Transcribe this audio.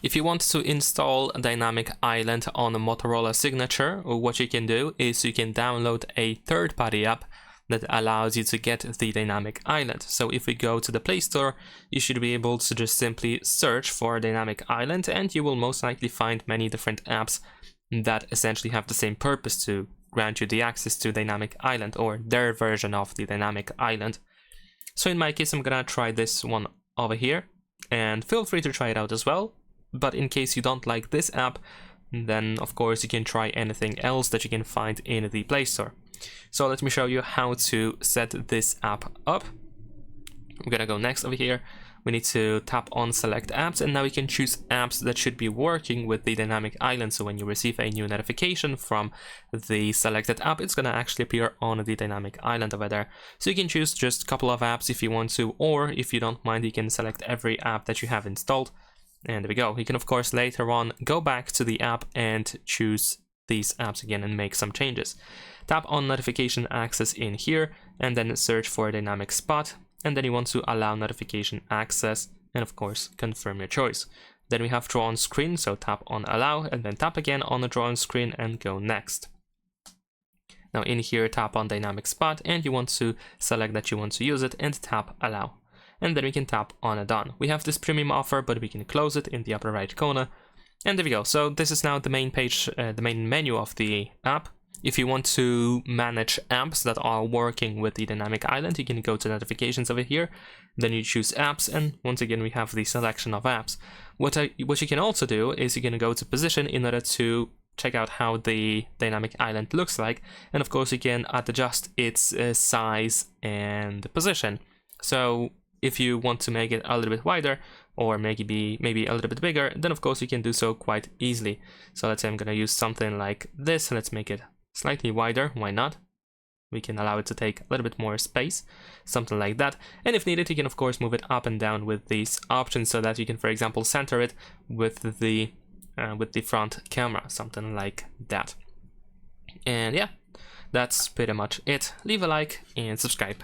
If you want to install Dynamic Island on a Motorola Signature, what you can do is you can download a third-party app that allows you to get the Dynamic Island. So if we go to the Play Store, you should be able to just simply search for Dynamic Island, and you will most likely find many different apps that essentially have the same purpose to grant you the access to Dynamic Island, or their version of the Dynamic Island. So in my case, I'm gonna try this one over here, and feel free to try it out as well. But in case you don't like this app, then of course you can try anything else that you can find in the Play Store. So let me show you how to set this app up. I'm gonna go next over here. We need to tap on select apps, and now we can choose apps that should be working with the Dynamic Island. So when you receive a new notification from the selected app, it's gonna actually appear on the Dynamic Island over there. So you can choose just a couple of apps if you want to, or if you don't mind, you can select every app that you have installed. And there we go. You can of course later on go back to the app and choose these apps again and make some changes. Tap on notification access in here, and then search for a dynamic spot, and then you want to allow notification access, and of course confirm your choice. Then we have draw on screen, so tap on allow, and then tap again on the draw on screen and go next. Now in here, tap on dynamic spot, and you want to select that you want to use it and tap allow. And then we can tap on a done. We have this premium offer, but we can close it in the upper right corner. And there we go. So this is now the main page, the main menu of the app. If you want to manage apps that are working with the Dynamic Island, you can go to notifications over here. Then you choose apps, and once again we have the selection of apps. What you can also do is you can go to position in order to check out how the Dynamic Island looks like. And of course you can adjust its size and position. So if you want to make it a little bit wider, or maybe a little bit bigger, then of course you can do so quite easily. So let's say I'm gonna use something like this. Let's make it slightly wider, why not? We can allow it to take a little bit more space, something like that. And if needed, you can of course move it up and down with these options so that you can, for example, center it with the front camera, something like that. And yeah, that's pretty much it. Leave a like and subscribe.